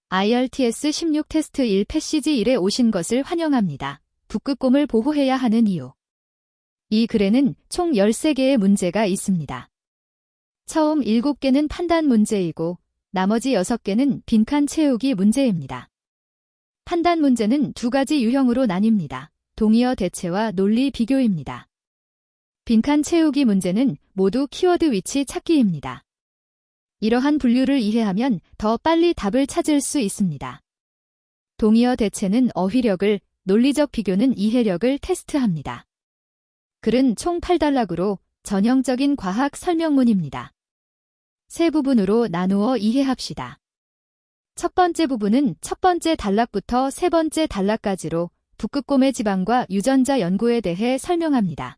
IRTS 16 테스트 1 패시지 1에 오신 것을 환영합니다. 북극곰을 보호해야 하는 이유. 이 글에는 총 13개의 문제가 있습니다. 처음 7개는 판단 문제이고 나머지 6개는 빈칸 채우기 문제입니다. 판단 문제는 두 가지 유형으로 나뉩니다. 동의어 대체와 논리 비교입니다. 빈칸 채우기 문제는 모두 키워드 위치 찾기입니다. 이러한 분류를 이해하면 더 빨리 답을 찾을 수 있습니다. 동의어 대체는 어휘력을, 논리적 비교는 이해력을 테스트합니다. 글은 총 8단락으로 전형적인 과학 설명문입니다. 세 부분으로 나누어 이해합시다. 첫 번째 부분은 첫 번째 단락부터 세 번째 단락까지로 북극곰의 지방과 유전자 연구에 대해 설명합니다.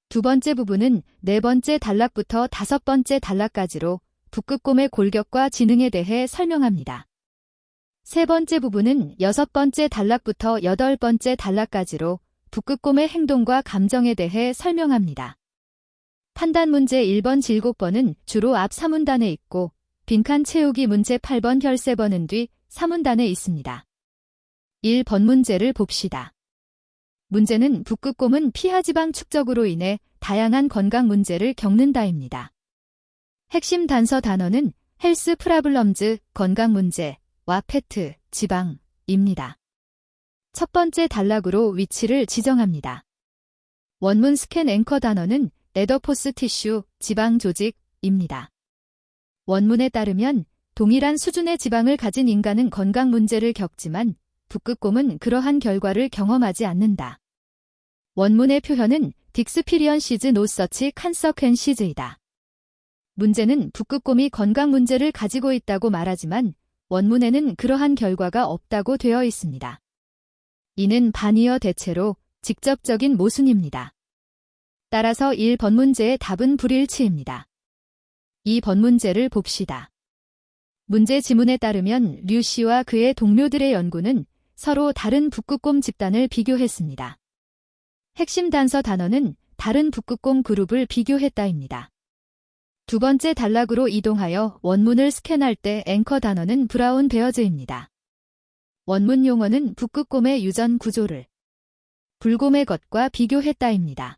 두 번째 부분은 네 번째 단락부터 다섯 번째 단락까지로 북극곰의 골격과 지능에 대해 설명합니다. 세 번째 부분은 여섯 번째 단락부터 여덟 번째 단락까지로 북극곰의 행동과 감정에 대해 설명합니다. 판단 문제 1번 7번은 주로 앞 3문단에 있고 빈칸 채우기 문제 8번 13번은 뒤 3문단에 있습니다. 1번 문제를 봅시다. 문제는 북극곰은 피하지방 축적으로 인해 다양한 건강 문제를 겪는다입니다. 핵심 단서 단어는 헬스 프라블럼즈, 건강 문제와 패트, 지방입니다. 첫 번째 단락으로 위치를 지정합니다. 원문 스캔 앵커 단어는 레더포스 티슈, 지방 조직입니다. 원문에 따르면 동일한 수준의 지방을 가진 인간은 건강 문제를 겪지만 북극곰은 그러한 결과를 경험하지 않는다. 원문의 표현은 딕스피리언시즈 노서치 칸서켄시즈이다. 문제는 북극곰이 건강 문제를 가지고 있다고 말하지만 원문에는 그러한 결과가 없다고 되어 있습니다. 이는 반의어 대체로 직접적인 모순입니다. 따라서 1번 문제의 답은 불일치입니다. 2번 문제를 봅시다. 문제 지문에 따르면 류 씨와 그의 동료들의 연구는 서로 다른 북극곰 집단을 비교했습니다. 핵심 단서 단어는 다른 북극곰 그룹을 비교했다입니다. 두 번째 단락으로 이동하여 원문을 스캔할 때 앵커 단어는 브라운 베어즈입니다. 원문 용어는 북극곰의 유전 구조를 불곰의 것과 비교했다입니다.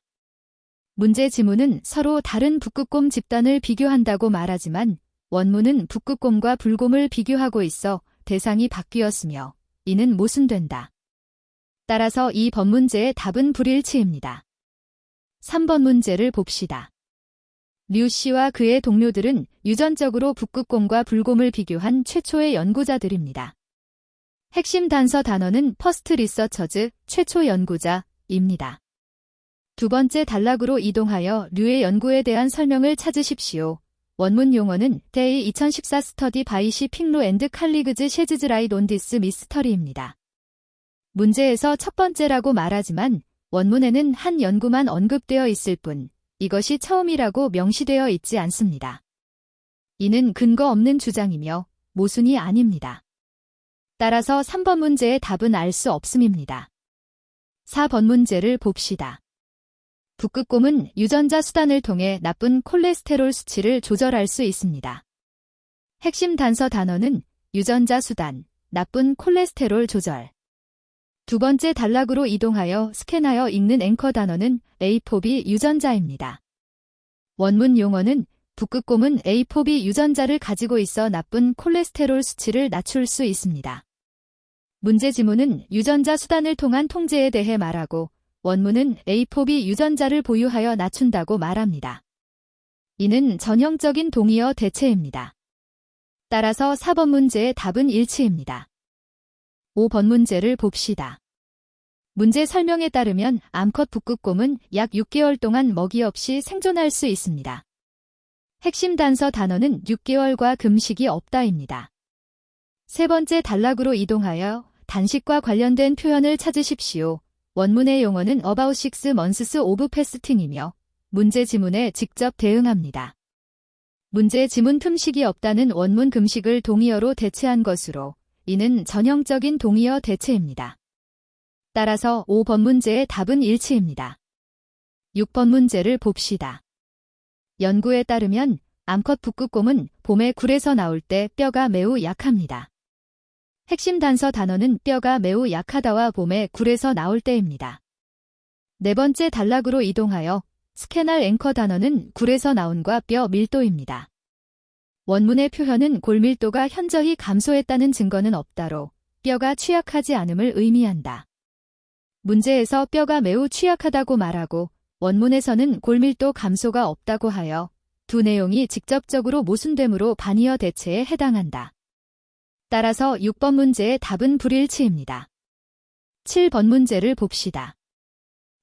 문제 지문은 서로 다른 북극곰 집단을 비교한다고 말하지만 원문은 북극곰과 불곰을 비교하고 있어 대상이 바뀌었으며 이는 모순된다. 따라서 2번 문제의 답은 불일치입니다. 3번 문제를 봅시다. 류 씨와 그의 동료들은 유전적으로 북극곰과 불곰을 비교한 최초의 연구자들입니다. 핵심 단서 단어는 퍼스트 리서처즈, 최초 연구자입니다. 두 번째 단락으로 이동하여 류의 연구에 대한 설명을 찾으십시오. 원문 용어는 데이 2014 스터디 바이 시 핑로 앤드 칼리그즈 셰즈즈 라이드 온 디스 미스터리입니다. 문제에서 첫 번째라고 말하지만 원문에는 한 연구만 언급되어 있을 뿐 이것이 처음이라고 명시되어 있지 않습니다. 이는 근거 없는 주장이며 모순이 아닙니다. 따라서 3번 문제의 답은 알 수 없음입니다. 4번 문제를 봅시다. 북극곰은 유전자 수단을 통해 나쁜 콜레스테롤 수치를 조절할 수 있습니다. 핵심 단서 단어는 유전자 수단, 나쁜 콜레스테롤 조절. 두 번째 단락으로 이동하여 스캔하여 읽는 앵커 단어는 A4B 유전자입니다. 원문 용어는 북극곰은 A4B 유전자를 가지고 있어 나쁜 콜레스테롤 수치를 낮출 수 있습니다. 문제 지문은 유전자 수단을 통한 통제에 대해 말하고 원문은 A4B 유전자를 보유하여 낮춘다고 말합니다. 이는 전형적인 동의어 대체입니다. 따라서 4번 문제의 답은 일치입니다. 5번 문제를 봅시다. 문제 설명에 따르면 암컷 북극곰은 약 6개월 동안 먹이 없이 생존할 수 있습니다. 핵심 단서 단어는 6개월과 금식이 없다입니다. 세 번째 단락으로 이동하여 단식과 관련된 표현을 찾으십시오. 원문의 용어는 about 6 months of fasting이며 문제 지문에 직접 대응합니다. 문제 지문 틈식이 없다는 원문 금식을 동의어로 대체한 것으로 이는 전형적인 동의어 대체입니다. 따라서 5번 문제의 답은 일치입니다. 6번 문제를 봅시다. 연구에 따르면 암컷 북극곰은 봄에 굴에서 나올 때 뼈가 매우 약합니다. 핵심 단서 단어는 뼈가 매우 약하다와 봄에 굴에서 나올 때입니다. 네 번째 단락으로 이동하여 스캐널 앵커 단어는 굴에서 나온과 뼈 밀도입니다. 원문의 표현은 골 밀도가 현저히 감소했다는 증거는 없다로 뼈가 취약하지 않음을 의미한다. 문제에서 뼈가 매우 취약하다고 말하고 원문에서는 골밀도 감소가 없다고 하여 두 내용이 직접적으로 모순되므로 반이어 대체에 해당한다. 따라서 6번 문제의 답은 불일치입니다. 7번 문제를 봅시다.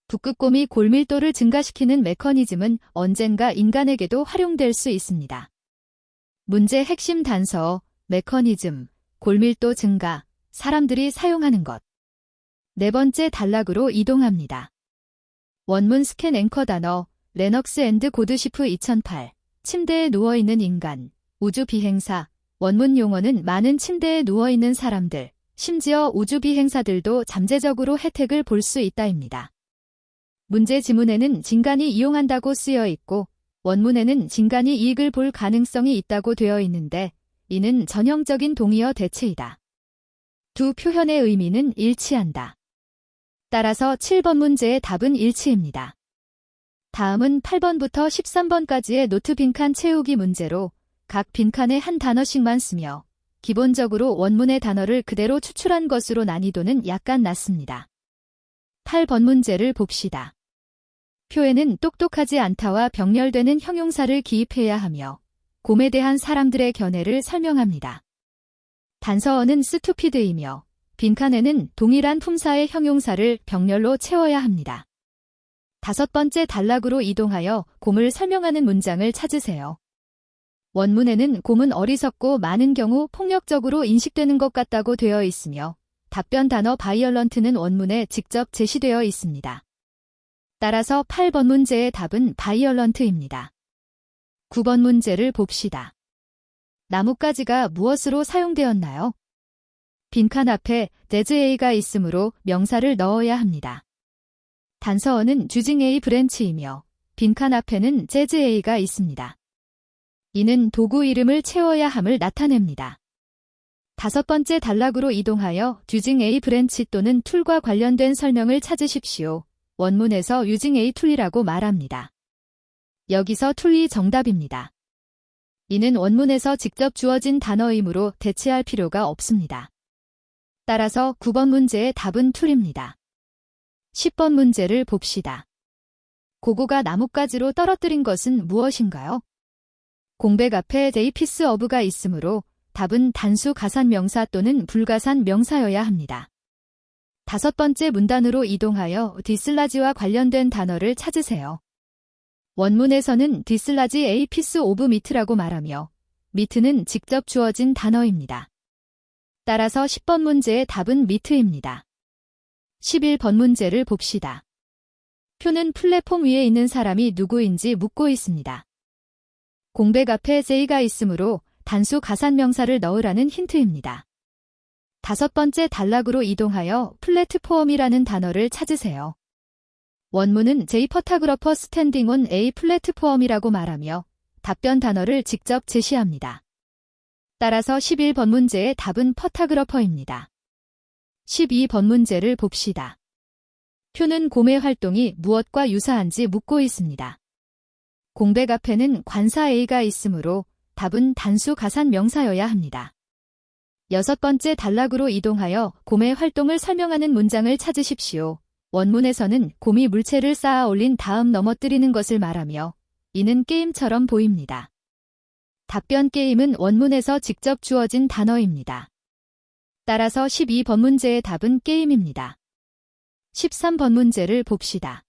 북극곰이 골밀도를 증가시키는 메커니즘은 언젠가 인간에게도 활용될 수 있습니다. 문제 핵심 단서, 메커니즘, 골밀도 증가, 사람들이 사용하는 것. 네 번째 단락으로 이동합니다. 원문 스캔 앵커 단어, 레넉스 앤드 고드시프 2008, 침대에 누워있는 인간, 우주 비행사. 원문 용어는 많은 침대에 누워있는 사람들, 심지어 우주 비행사들도 잠재적으로 혜택을 볼 수 있다입니다. 문제 지문에는 진간이 이용한다고 쓰여 있고 원문에는 진간이 이익을 볼 가능성이 있다고 되어 있는데 이는 전형적인 동의어 대체이다. 두 표현의 의미는 일치한다. 따라서 7번 문제의 답은 일치입니다. 다음은 8번부터 13번까지의 노트 빈칸 채우기 문제로 각 빈칸에 한 단어씩만 쓰며 기본적으로 원문의 단어를 그대로 추출한 것으로 난이도는 약간 낮습니다. 8번 문제를 봅시다. 표에는 똑똑하지 않다와 병렬되는 형용사를 기입해야 하며 곰에 대한 사람들의 견해를 설명합니다. 단서어는 스투피드이며 빈칸에는 동일한 품사의 형용사를 병렬로 채워야 합니다. 다섯 번째 단락으로 이동하여 곰을 설명하는 문장을 찾으세요. 원문에는 곰은 어리석고 많은 경우 폭력적으로 인식되는 것 같다고 되어 있으며 답변 단어 바이얼런트는 원문에 직접 제시되어 있습니다. 따라서 8번 문제의 답은 바이얼런트입니다. 9번 문제를 봅시다. 나뭇가지가 무엇으로 사용되었나요? 빈칸 앞에 there's a가 있으므로 명사를 넣어야 합니다. 단서어는 주징 A 브랜치이며 빈칸 앞에는 재즈 A가 있습니다. 이는 도구 이름을 채워야 함을 나타냅니다. 다섯 번째 단락으로 이동하여 주징 A 브랜치 또는 툴과 관련된 설명을 찾으십시오. 원문에서 유징 A 툴이라고 말합니다. 여기서 툴이 정답입니다. 이는 원문에서 직접 주어진 단어이므로 대체할 필요가 없습니다. 따라서 9번 문제의 답은 툴입니다. 10번 문제를 봅시다. 고고가 나뭇가지로 떨어뜨린 것은 무엇인가요? 공백 앞에 a piece of가 있으므로 답은 단수 가산 명사 또는 불가산 명사여야 합니다. 다섯 번째 문단으로 이동하여 디슬라지와 관련된 단어를 찾으세요. 원문에서는 디슬라지 a piece of meat라고 말하며 meat는 직접 주어진 단어입니다. 따라서 10번 문제의 답은 meat입니다. 11번 문제를 봅시다. 표는 플랫폼 위에 있는 사람이 누구인지 묻고 있습니다. 공백 앞에 say가 있으므로 단수 가산명사를 넣으라는 힌트입니다. 다섯 번째 단락으로 이동하여 플랫폼이라는 단어를 찾으세요. 원문은 J 퍼타그래퍼 스탠딩 온 A 플랫폼이라고 말하며 답변 단어를 직접 제시합니다. 따라서 11번 문제의 답은 퍼타그래퍼입니다. 12번 문제를 봅시다. 표는 곰의 활동이 무엇과 유사한지 묻고 있습니다. 공백 앞에는 관사 A가 있으므로 답은 단수 가산 명사여야 합니다. 여섯 번째 단락으로 이동하여 곰의 활동을 설명하는 문장을 찾으십시오. 원문에서는 곰이 물체를 쌓아 올린 다음 넘어뜨리는 것을 말하며 이는 게임처럼 보입니다. 답변 게임은 원문에서 직접 주어진 단어입니다. 따라서 12번 문제의 답은 게임입니다. 13번 문제를 봅시다.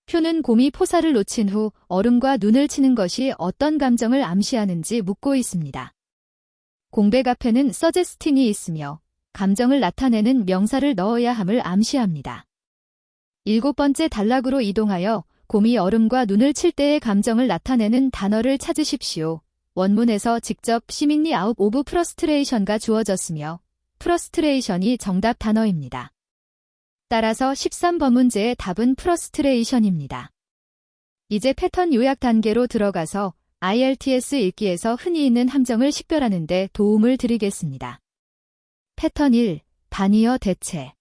표는 곰이 포사를 놓친 후 얼음과 눈을 치는 것이 어떤 감정을 암시하는지 묻고 있습니다. 공백 앞에는 서제스팅이 있으며 감정을 나타내는 명사를 넣어야 함을 암시합니다. 일곱 번째 단락으로 이동하여 곰이 얼음과 눈을 칠 때의 감정을 나타내는 단어를 찾으십시오. 원문에서 직접 시민리 아웃 오브 프러스트레이션가 주어졌으며 프러스트레이션이 정답 단어입니다. 따라서 13번 문제의 답은 프러스트레이션입니다. 이제 패턴 요약 단계로 들어가서 IELTS 읽기에서 흔히 있는 함정을 식별하는 데 도움을 드리겠습니다. 패턴 1. 반이어 대체.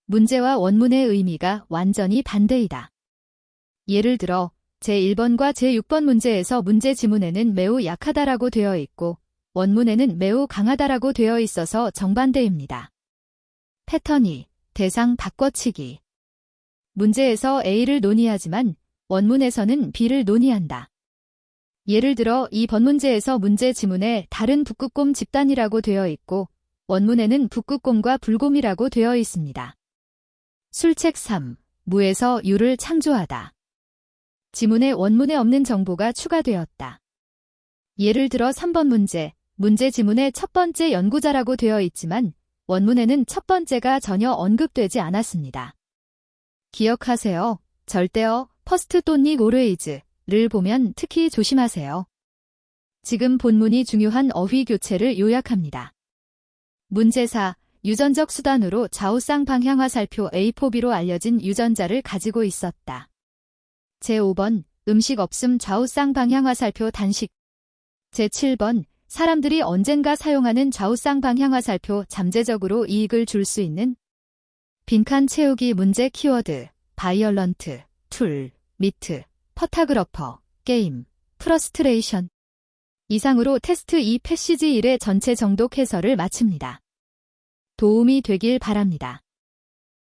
문제와 원문의 의미가 완전히 반대이다. 예를 들어 제1번과 제6번 문제에서 문제 지문에는 매우 약하다라고 되어 있고 원문에는 매우 강하다라고 되어 있어서 정반대입니다. 패턴 2. 대상 바꿔치기. 문제에서 A를 논의하지만 원문에서는 B를 논의한다. 예를 들어 이 번문제에서 문제 지문에 다른 북극곰 집단이라고 되어 있고 원문에는 북극곰과 불곰이라고 되어 있습니다. 술책 3. 무에서 유를 창조하다. 지문에 원문에 없는 정보가 추가되었다. 예를 들어 3번 문제 지문에 첫 번째 연구자라고 되어 있지만 원문에는 첫 번째가 전혀 언급되지 않았습니다. 기억하세요. 절대어 퍼스트 또는 always를 보면 특히 조심하세요. 지금 본문이 중요한 어휘 교체를 요약합니다. 문제 4. 유전적 수단으로 좌우쌍 방향 화살표 A4B로 알려진 유전자를 가지고 있었다. 제5번 음식 없음 좌우쌍 방향 화살표 단식. 제7번 사람들이 언젠가 사용하는 좌우쌍 방향 화살표 잠재적으로 이익을 줄 수 있는 빈칸 채우기 문제 키워드 바이얼런트, 툴, 미트, 퍼타그러퍼, 게임, 프러스트레이션. 이상으로 테스트 2 패시지 1의 전체 정독 해설을 마칩니다. 도움이 되길 바랍니다.